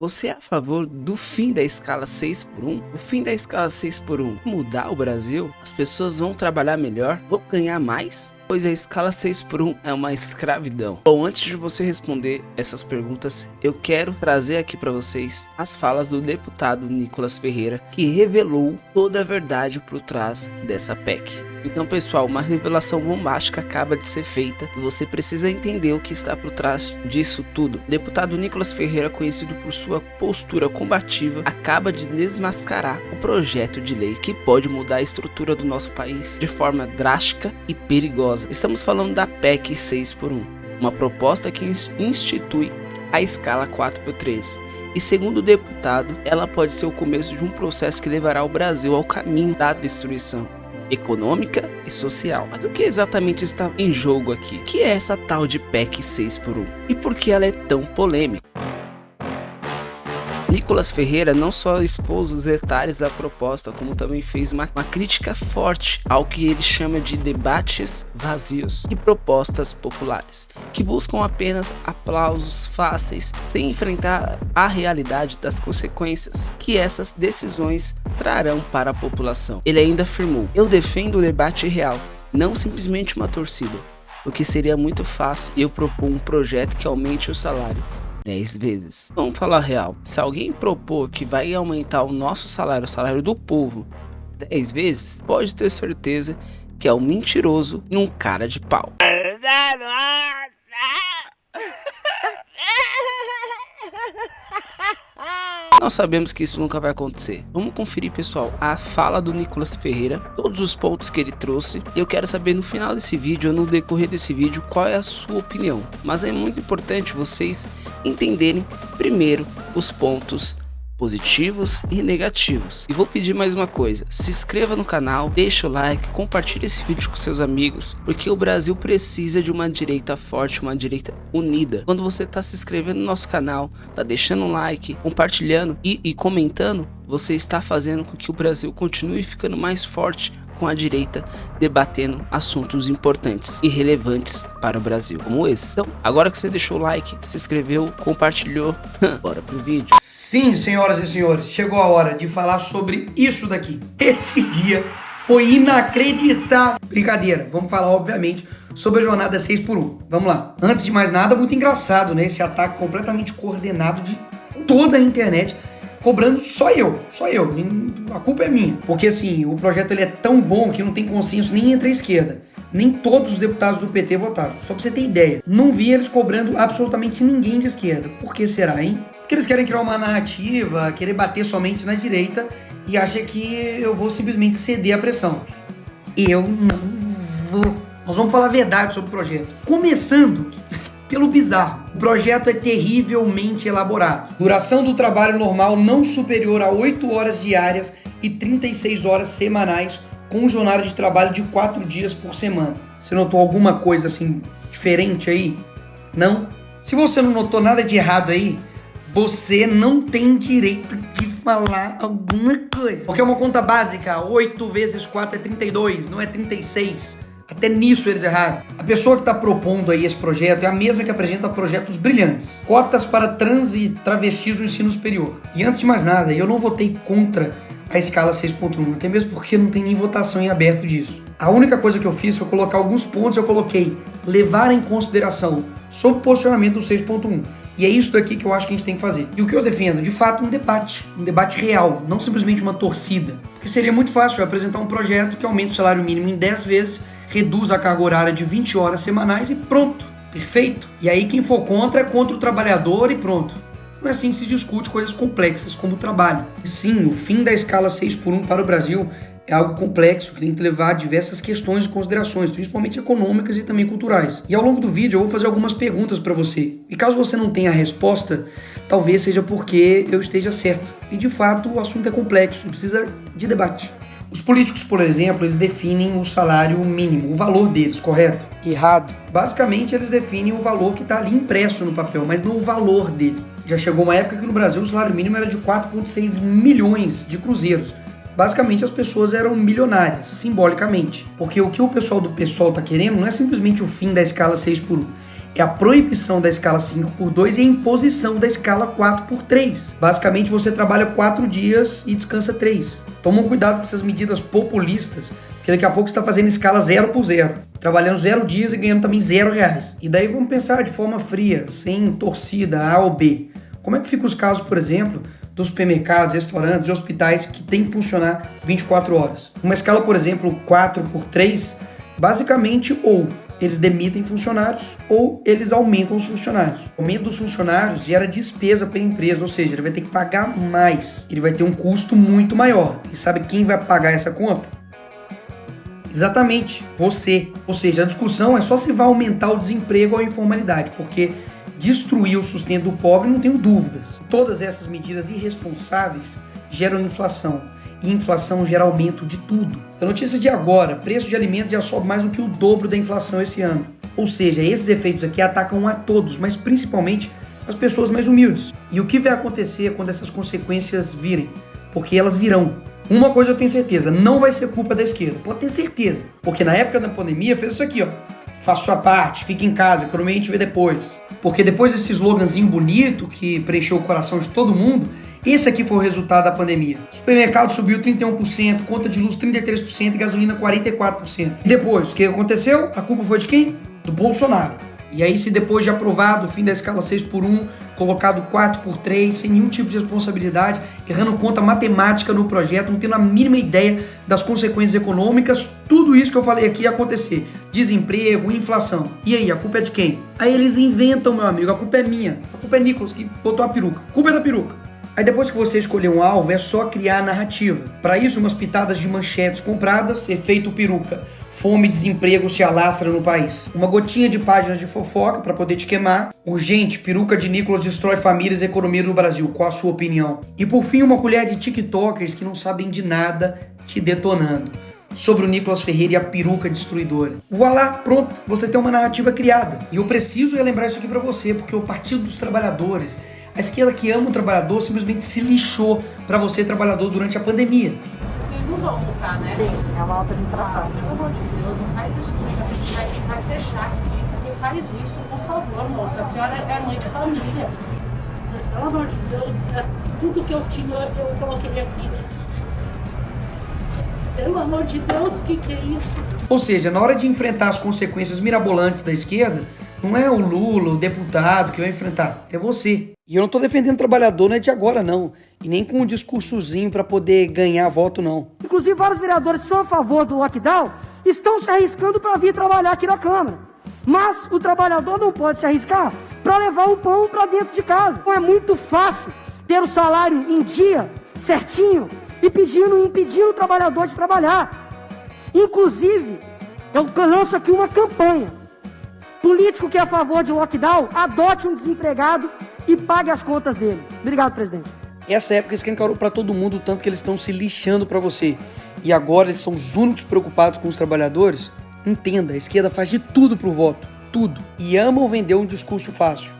Você é a favor do fim da escala 6 por 1? O fim da escala 6 por 1 mudar o Brasil? As pessoas vão trabalhar melhor? Vão ganhar mais? Pois a escala 6 por 1 é uma escravidão. Bom, antes de você responder essas perguntas, eu quero trazer aqui para vocês as falas do deputado Nicolas Ferreira, que revelou toda a verdade por trás dessa PEC. Então, pessoal, uma revelação bombástica acaba de ser feita e você precisa entender o que está por trás disso tudo. O deputado Nicolas Ferreira, conhecido por sua postura combativa, acaba de desmascarar o projeto de lei que pode mudar a estrutura do nosso país de forma drástica e perigosa. Estamos falando da PEC 6 por 1, uma proposta que institui a escala 4 por 3. E segundo o deputado, ela pode ser o começo de um processo que levará o Brasil ao caminho da destruição econômica e social. Mas o que exatamente está em jogo aqui? O que é essa tal de PEC 6 por 1? E por que ela é tão polêmica? Nicolas Ferreira não só expôs os detalhes da proposta, como também fez uma crítica forte ao que ele chama de debates vazios e propostas populares, que buscam apenas aplausos fáceis, sem enfrentar a realidade das consequências que essas decisões trarão para a população. Ele ainda afirmou: "Eu defendo o debate real, não simplesmente uma torcida, porque seria muito fácil eu propor um projeto que aumente o salário 10 vezes. Vamos falar real. Se alguém propor que vai aumentar o nosso salário, o salário do povo, 10 vezes, pode ter certeza que é um mentiroso e um cara de pau." Nós sabemos que isso nunca vai acontecer. Vamos conferir, pessoal, a fala do Nicolas Ferreira, todos os pontos que ele trouxe. E eu quero saber no final desse vídeo, ou no decorrer desse vídeo, qual é a sua opinião. Mas é muito importante vocês entenderem primeiro os pontos positivos e negativos. E vou pedir mais uma coisa: se inscreva no canal, deixa o like, compartilhe esse vídeo com seus amigos, porque o Brasil precisa de uma direita forte, uma direita unida. Quando você está se inscrevendo no nosso canal, tá deixando um like, compartilhando e comentando, você está fazendo com que o Brasil continue ficando mais forte, com a direita debatendo assuntos importantes e relevantes para o Brasil, como esse. Então, agora que você deixou o like, se inscreveu, compartilhou, bora pro vídeo. Sim, senhoras e senhores, chegou a hora de falar sobre isso daqui. Esse dia foi inacreditável. Brincadeira, vamos falar, obviamente, sobre a jornada 6 por 1. Vamos lá. Antes de mais nada, muito engraçado, né? Esse ataque completamente coordenado de toda a internet, cobrando só eu. A culpa é minha. Porque assim, o projeto ele é tão bom que não tem consenso nem entre a esquerda. Nem todos os deputados do PT votaram. Só pra você ter ideia. Não vi eles cobrando absolutamente ninguém de esquerda. Por que será, hein? Porque eles querem criar uma narrativa, querer bater somente na direita e acham que eu vou simplesmente ceder à pressão. Eu não vou. Nós vamos falar a verdade sobre o projeto. Começando pelo bizarro. O projeto é terrivelmente elaborado. Duração do trabalho normal não superior a 8 horas diárias e 36 horas semanais, com jornada de trabalho de 4 dias por semana. Você notou alguma coisa assim diferente aí? Não? Se você não notou nada de errado aí, você não tem direito de falar alguma coisa. Porque é uma conta básica, 8 vezes 4 é 32, não é 36. Até nisso eles erraram. A pessoa que está propondo aí esse projeto é a mesma que apresenta projetos brilhantes. Cotas para trans e travestis no ensino superior. E antes de mais nada, eu não votei contra a escala 6.1, até mesmo porque não tem nem votação em aberto disso. A única coisa que eu fiz foi colocar alguns pontos, eu coloquei levar em consideração sobre o posicionamento do 6.1. E é isso daqui que eu acho que a gente tem que fazer. E o que eu defendo, de fato, um debate real, não simplesmente uma torcida. Porque seria muito fácil eu apresentar um projeto que aumenta o salário mínimo em 10 vezes, reduz a carga horária de 20 horas semanais e pronto, perfeito. E aí quem for contra é contra o trabalhador e pronto. Não é assim que se discute coisas complexas como o trabalho. E sim, o fim da escala 6 por 1 para o Brasil é algo complexo, que tem que levar diversas questões e considerações, principalmente econômicas e também culturais. E ao longo do vídeo eu vou fazer algumas perguntas para você. E caso você não tenha a resposta, talvez seja porque eu esteja certo. E de fato o assunto é complexo e precisa de debate. Os políticos, por exemplo, eles definem o salário mínimo, o valor deles, correto? Errado. Basicamente eles definem o valor que está ali impresso no papel, mas não o valor dele. Já chegou uma época que no Brasil o salário mínimo era de 4,6 milhões de cruzeiros. Basicamente as pessoas eram milionárias, simbolicamente. Porque o que o pessoal do PSOL está querendo não é simplesmente o fim da escala 6 por 1. é a proibição da escala 5x2 e a imposição da escala 4x3. Basicamente, você trabalha 4 dias e descansa 3. Tomam cuidado com essas medidas populistas, porque daqui a pouco você está fazendo escala 0x0, trabalhando 0 dias e ganhando também R$0. E daí vamos pensar de forma fria, sem torcida A ou B. Como é que ficam os casos, por exemplo, dos supermercados, restaurantes e hospitais que tem que funcionar 24 horas? Uma escala, por exemplo, 4x3, basicamente ou eles demitem funcionários ou eles aumentam os funcionários. O aumento dos funcionários gera despesa para a empresa, ou seja, ele vai ter que pagar mais. Ele vai ter um custo muito maior. E sabe quem vai pagar essa conta? Exatamente, você. Ou seja, a discussão é só se vai aumentar o desemprego ou a informalidade, porque destruir o sustento do pobre, não tenho dúvidas. Todas essas medidas irresponsáveis geram inflação. E inflação gera aumento de tudo. A notícia de agora, preço de alimentos já sobe mais do que o dobro da inflação esse ano. Ou seja, esses efeitos aqui atacam a todos, mas principalmente as pessoas mais humildes. E o que vai acontecer quando essas consequências virem? Porque elas virão. Uma coisa eu tenho certeza, não vai ser culpa da esquerda. Pode ter certeza. Porque na época da pandemia fez isso aqui, ó. Faça sua parte, fique em casa, economia a gente vê depois. Porque depois desse sloganzinho bonito que preencheu o coração de todo mundo, esse aqui foi o resultado da pandemia. O supermercado subiu 31%, conta de luz 33% e gasolina 44%. E depois, o que aconteceu? A culpa foi de quem? Do Bolsonaro. E aí, se depois de aprovado o fim da escala 6x1, colocado 4x3, sem nenhum tipo de responsabilidade, errando conta matemática no projeto, não tendo a mínima ideia das consequências econômicas, tudo isso que eu falei aqui ia acontecer. Desemprego, inflação. E aí, a culpa é de quem? Aí eles inventam, meu amigo, a culpa é minha. A culpa é Nicolas que botou a peruca. A culpa é da peruca. Aí depois que você escolher um alvo, é só criar a narrativa. Para isso, umas pitadas de manchetes compradas, efeito peruca. Fome e desemprego se alastra no país. Uma gotinha de páginas de fofoca para poder te queimar. Urgente, peruca de Nicolas destrói famílias e economia no Brasil. Qual a sua opinião? E por fim, uma colher de tiktokers que não sabem de nada te detonando. Sobre o Nicolas Ferreira e a peruca destruidora. Voilá, pronto, você tem uma narrativa criada. E eu preciso relembrar isso aqui para você, porque o Partido dos Trabalhadores, a esquerda que ama o trabalhador, simplesmente se lixou para você, trabalhador, durante a pandemia. Vocês não vão multar, né? Sim, é uma alta inflação. Pelo amor de Deus, não faz isso comigo, a gente vai fechar aqui. Não faz isso, por favor, moça. A senhora é mãe de família. Pelo amor de Deus, tudo que eu tinha, eu coloquei aqui. Pelo amor de Deus, o que é isso? Ou seja, na hora de enfrentar as consequências mirabolantes da esquerda, não é o Lula, o deputado que vai enfrentar, é você. E eu não tô defendendo trabalhador, não é de agora não, e nem com um discursozinho para poder ganhar voto não. Inclusive vários vereadores que são a favor do lockdown estão se arriscando para vir trabalhar aqui na Câmara. Mas o trabalhador não pode se arriscar para levar o pão para dentro de casa. Então é muito fácil ter o salário em dia, certinho, e impedindo o trabalhador de trabalhar. Inclusive, eu lanço aqui uma campanha. Político que é a favor de lockdown, adote um desempregado e pague as contas dele. Obrigado, presidente. Essa época escancarou para todo mundo o tanto que eles estão se lixando para você. E agora eles são os únicos preocupados com os trabalhadores. Entenda, a esquerda faz de tudo pro voto. Tudo. E amam vender um discurso fácil.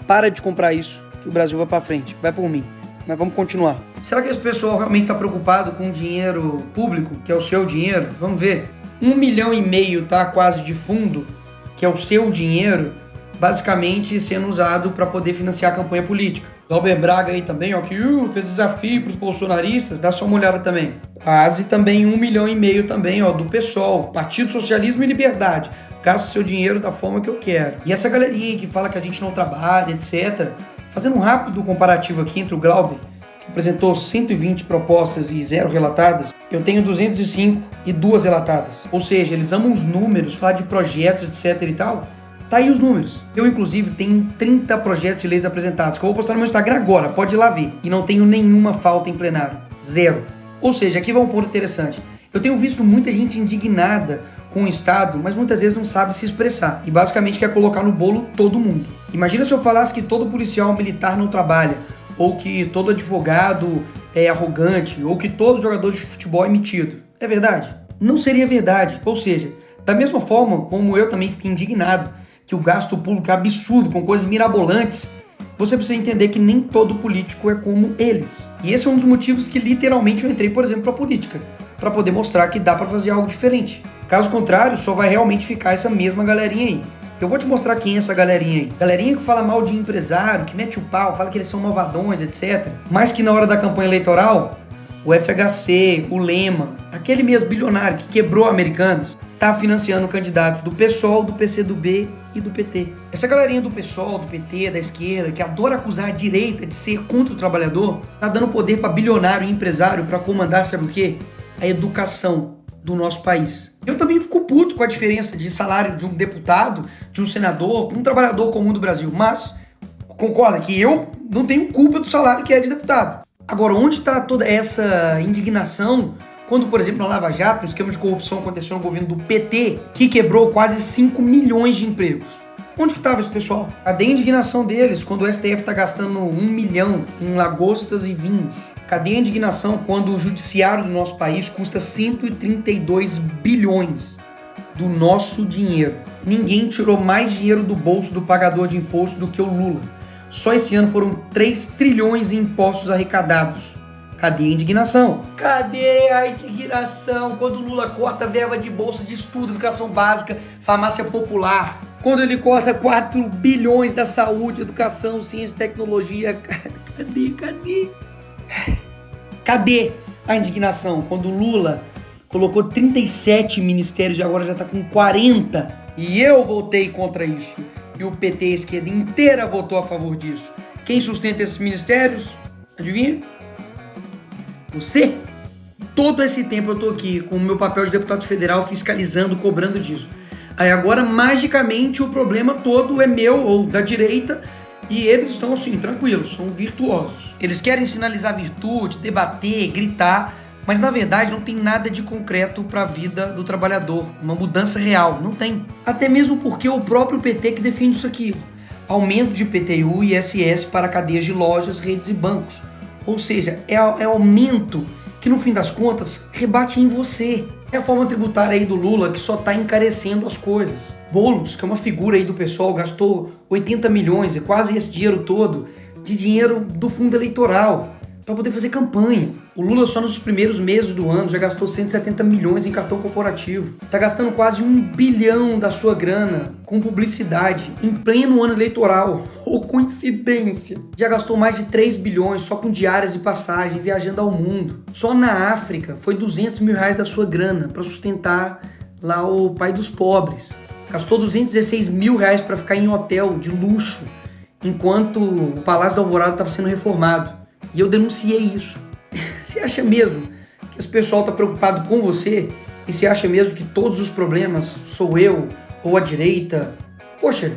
Para de comprar isso, que o Brasil vai para frente. Vai por mim. Mas vamos continuar. Será que esse pessoal realmente está preocupado com o dinheiro público, que é o seu dinheiro? Vamos ver. 1,5 milhão, tá, quase de fundo, que é o seu dinheiro, basicamente sendo usado para poder financiar a campanha política. Glauber Braga aí também, ó, que fez desafio para os bolsonaristas, dá só uma olhada também. Quase também 1,5 milhão também, ó, do PSOL, Partido Socialismo e Liberdade. Gasto seu dinheiro da forma que eu quero. E essa galerinha que fala que a gente não trabalha, etc. Fazendo um rápido comparativo aqui entre o Glauber, que apresentou 120 propostas e 0 relatadas, eu tenho 205 e 2 relatadas. Ou seja, eles amam os números, falar de projetos, etc e tal. Tá aí os números. Eu, inclusive, tenho 30 projetos de leis apresentados, que eu vou postar no meu Instagram agora, pode ir lá ver. E não tenho nenhuma falta em plenário. 0. Ou seja, aqui vai um ponto interessante. Eu tenho visto muita gente indignada com o Estado, mas muitas vezes não sabe se expressar. E basicamente quer colocar no bolo todo mundo. Imagina se eu falasse que todo policial militar não trabalha, ou que todo advogado é arrogante, ou que todo jogador de futebol é metido. É verdade? Não seria verdade. Ou seja, da mesma forma como eu também fiquei indignado que o gasto público é absurdo, com coisas mirabolantes, você precisa entender que nem todo político é como eles. E esse é um dos motivos que literalmente eu entrei, por exemplo, para a política, para poder mostrar que dá para fazer algo diferente. Caso contrário, só vai realmente ficar essa mesma galerinha aí. Eu vou te mostrar quem é essa galerinha aí. Galerinha que fala mal de empresário, que mete o pau, fala que eles são malvadões, etc. Mas que na hora da campanha eleitoral, o FHC, o Lema, aquele mesmo bilionário que quebrou Americanas, tá financiando candidatos do PSOL, do PCdoB e do PT. Essa galerinha do PSOL, do PT, da esquerda, que adora acusar a direita de ser contra o trabalhador, tá dando poder para bilionário e empresário para comandar, sabe o quê? A educação do nosso país. Eu também fico puto com a diferença de salário de um deputado, de um senador, um trabalhador comum do Brasil, mas concorda que eu não tenho culpa do salário que é de deputado. Agora, onde está toda essa indignação quando, por exemplo, na Lava Jato, o esquema de corrupção aconteceu no governo do PT, que quebrou quase 5 milhões de empregos? Onde que estava esse pessoal? Cadê a indignação deles quando o STF está gastando 1 milhão em lagostas e vinhos? Cadê a indignação quando o judiciário do nosso país custa 132 bilhões do nosso dinheiro? Ninguém tirou mais dinheiro do bolso do pagador de imposto do que o Lula. Só esse ano foram 3 trilhões em impostos arrecadados. Cadê a indignação? Cadê a indignação quando o Lula corta verba de bolsa de estudo, educação básica, farmácia popular? Quando ele corta 4 bilhões da saúde, educação, ciência e tecnologia? Cadê a indignação quando o Lula colocou 37 ministérios e agora já está com 40? E eu votei contra isso. E o PT, a esquerda inteira, votou a favor disso. Quem sustenta esses ministérios? Adivinha? Você? Todo esse tempo eu tô aqui com o meu papel de deputado federal fiscalizando, cobrando disso. Aí agora, magicamente, o problema todo é meu ou da direita e eles estão assim, tranquilos, são virtuosos. Eles querem sinalizar virtude, debater, gritar, mas na verdade não tem nada de concreto para a vida do trabalhador, uma mudança real, não tem. Até mesmo porque o próprio PT que defende isso aqui, aumento de IPTU e ISS para cadeias de lojas, redes e bancos. Ou seja, é aumento que no fim das contas rebate em você. É a forma tributária aí do Lula que só está encarecendo as coisas. Boulos, que é uma figura aí do pessoal, gastou 80 milhões e quase esse dinheiro todo de dinheiro do fundo eleitoral para poder fazer campanha. O Lula só nos primeiros meses do ano já gastou 170 milhões em cartão corporativo. Tá gastando quase 1 bilhão da sua grana com publicidade em pleno ano eleitoral. Ô, coincidência! Já gastou mais de 3 bilhões só com diárias e passagem, viajando ao mundo. Só na África foi 200 mil reais da sua grana para sustentar lá o pai dos pobres. Gastou 216 mil reais para ficar em hotel de luxo, enquanto o Palácio da Alvorada estava sendo reformado. E eu denunciei isso. Você acha mesmo que esse pessoal está preocupado com você? E você acha mesmo que todos os problemas sou eu ou a direita? Poxa,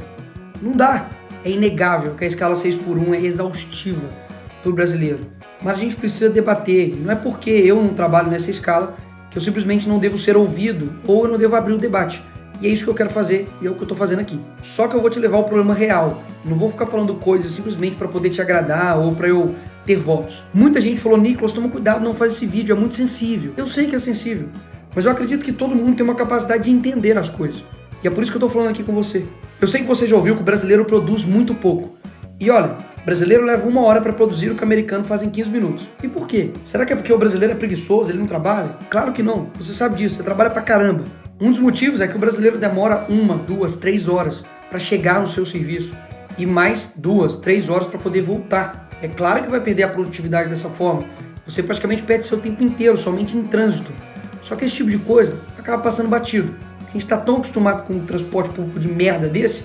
não dá. É inegável que a escala 6x1 é exaustiva para o brasileiro. Mas a gente precisa debater. E não é porque eu não trabalho nessa escala que eu simplesmente não devo ser ouvido ou eu não devo abrir o debate. E é isso que eu quero fazer e é o que eu tô fazendo aqui. Só que eu vou te levar ao problema real. Não vou ficar falando coisas simplesmente para poder te agradar ou para eu ter votos. Muita gente falou, Nicolas, toma cuidado, não faz esse vídeo, é muito sensível. Eu sei que é sensível, mas eu acredito que todo mundo tem uma capacidade de entender as coisas. E é por isso que eu tô falando aqui com você. Eu sei que você já ouviu que o brasileiro produz muito pouco. E olha, o brasileiro leva 1 hora para produzir o que o americano faz em 15 minutos. E por quê? Será que é porque o brasileiro é preguiçoso, ele não trabalha? Claro que não, você sabe disso, você trabalha pra caramba. Um dos motivos é que o brasileiro demora 1, 2, 3 horas para chegar no seu serviço e mais 2, 3 horas para poder voltar. É claro que vai perder a produtividade dessa forma. Você praticamente perde seu tempo inteiro somente em trânsito. Só que esse tipo de coisa acaba passando batido. A gente está tão acostumado com um transporte público de merda desse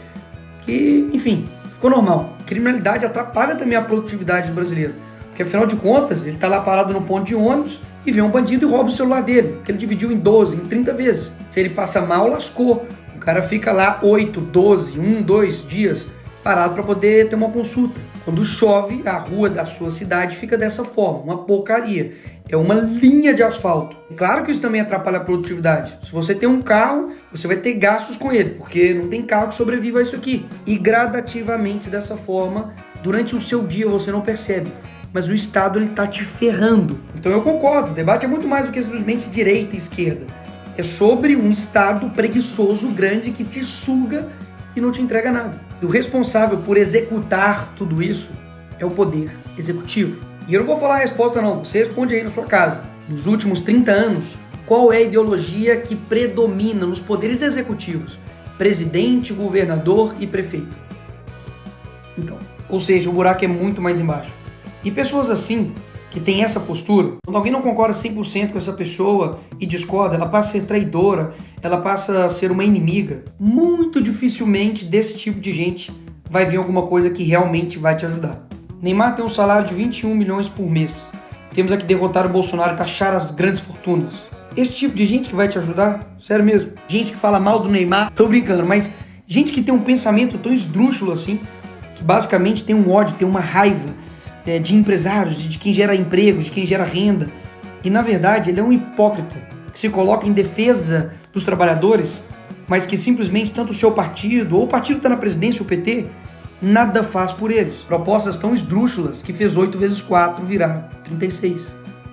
que, enfim, ficou normal. A criminalidade atrapalha também a produtividade do brasileiro. Porque afinal de contas, ele está lá parado no ponto de ônibus e vê um bandido e rouba o celular dele, que ele dividiu em 12, em 30 vezes. Se ele passa mal, lascou. O cara fica lá 8, 12, 1, 2 dias parado para poder ter uma consulta. Quando chove, a rua da sua cidade fica dessa forma, uma porcaria. É uma linha de asfalto. Claro que isso também atrapalha a produtividade. Se você tem um carro, você vai ter gastos com ele, porque não tem carro que sobreviva a isso aqui. E gradativamente dessa forma, durante o seu dia você não percebe. Mas o Estado ele tá te ferrando. Então eu concordo, o debate é muito mais do que simplesmente direita e esquerda. É sobre um Estado preguiçoso, grande, que te suga e não te entrega nada. E o responsável por executar tudo isso é o poder executivo. E eu não vou falar a resposta não, você responde aí na sua casa. Nos últimos 30 anos, qual é a ideologia que predomina nos poderes executivos? presidente, governador e prefeito. Então, ou seja, o buraco é muito mais embaixo. E pessoas assim, que tem essa postura, quando alguém não concorda 100% com essa pessoa e discorda, ela passa a ser traidora, ela passa a ser uma inimiga. Muito dificilmente desse tipo de gente vai vir alguma coisa que realmente vai te ajudar. Neymar tem um salário de 21 milhões por mês. Temos aqui derrotar o Bolsonaro e taxar as grandes fortunas. Esse tipo de gente que vai te ajudar? Sério mesmo. Gente que fala mal do Neymar, tô brincando, mas gente que tem um pensamento tão esdrúxulo assim, que basicamente tem um ódio, tem uma raiva de empresários, de quem gera empregos, de quem gera renda. E na verdade ele é um hipócrita que se coloca em defesa dos trabalhadores, mas que simplesmente tanto o seu partido, ou o partido que está na presidência, o PT, nada faz por eles. Propostas tão esdrúxulas que fez 8 vezes 4 virar 36.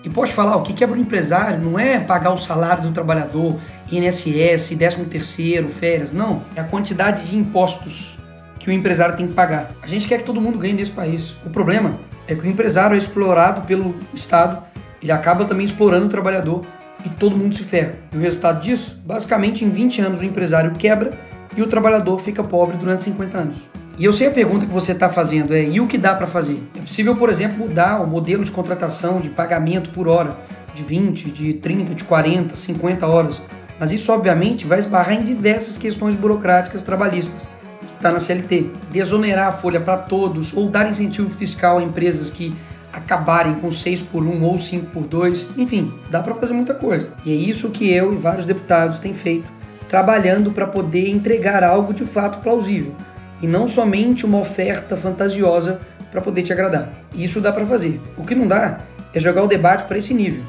E pode falar, o que quebra o empresário não é pagar o salário do trabalhador, INSS, 13º, férias, não. É a quantidade de impostos que o empresário tem que pagar. A gente quer que todo mundo ganhe nesse país. O problema é que o empresário é explorado pelo Estado, ele acaba também explorando o trabalhador e todo mundo se ferra. E o resultado disso? Basicamente, em 20 anos o empresário quebra e o trabalhador fica pobre durante 50 anos. E eu sei a pergunta que você está fazendo e o que dá para fazer? É possível, por exemplo, mudar o modelo de contratação, de pagamento por hora, de 20, de 30, de 40, 50 horas. Mas isso, obviamente, vai esbarrar em diversas questões burocráticas trabalhistas, que está na CLT. Desonerar a folha para todos ou dar incentivo fiscal a empresas que acabarem com 6x1 ou 5x2. Enfim, dá para fazer muita coisa. E é isso que eu e vários deputados têm feito, trabalhando para poder entregar algo de fato plausível. E não somente uma oferta fantasiosa para poder te agradar. Isso dá para fazer. O que não dá é jogar o debate para esse nível.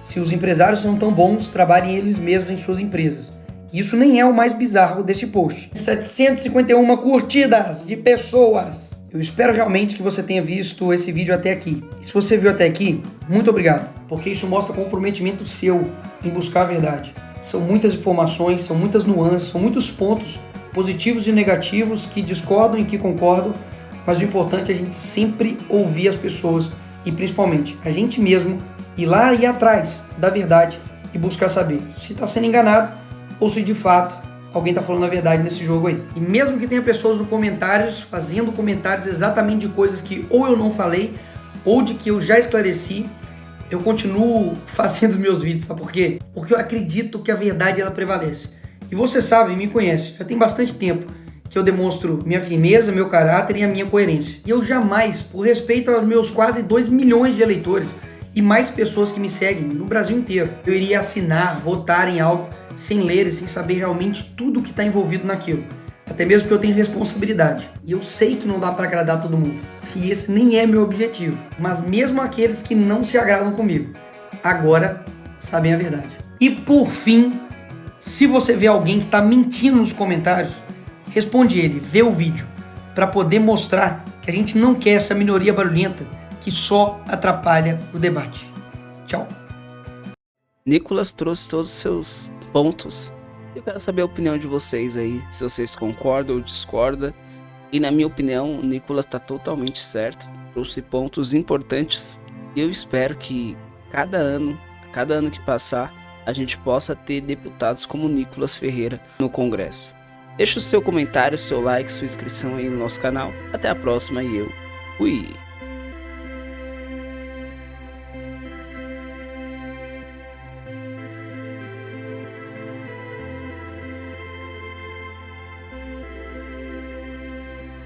Se os empresários são tão bons, trabalhem eles mesmos em suas empresas. Isso nem é o mais bizarro desse post. 751 curtidas de pessoas. Eu espero realmente que você tenha visto esse vídeo até aqui. E se você viu até aqui, muito obrigado, porque isso mostra comprometimento seu em buscar a verdade. São muitas informações, são muitas nuances, são muitos pontos positivos e negativos, que discordam e que concordam, mas o importante é a gente sempre ouvir as pessoas e principalmente a gente mesmo ir lá e ir atrás da verdade e buscar saber se está sendo enganado ou se de fato alguém está falando a verdade nesse jogo aí. E mesmo que tenha pessoas nos comentários fazendo comentários exatamente de coisas que ou eu não falei ou de que eu já esclareci, eu continuo fazendo meus vídeos, sabe por quê? Porque eu acredito que a verdade ela prevalece. E você sabe, me conhece, já tem bastante tempo que eu demonstro minha firmeza, meu caráter e a minha coerência. E eu jamais, por respeito aos meus quase 2 milhões de eleitores e mais pessoas que me seguem no Brasil inteiro, eu iria assinar, votar em algo sem ler e sem saber realmente tudo que está envolvido naquilo. Até mesmo porque eu tenho responsabilidade. E eu sei que não dá para agradar todo mundo. E esse nem é meu objetivo. Mas mesmo aqueles que não se agradam comigo, agora sabem a verdade. E por fim, se você vê alguém que está mentindo nos comentários, responde ele, vê o vídeo, para poder mostrar que a gente não quer essa minoria barulhenta que só atrapalha o debate. Tchau. Nicolas trouxe todos os seus pontos. Eu quero saber a opinião de vocês aí, se vocês concordam ou discordam. E na minha opinião, o Nicolas está totalmente certo, trouxe pontos importantes. E eu espero que cada ano que passar, a gente possa ter deputados como Nicolas Ferreira no Congresso. Deixe o seu comentário, seu like, sua inscrição aí no nosso canal. Até a próxima e eu fui!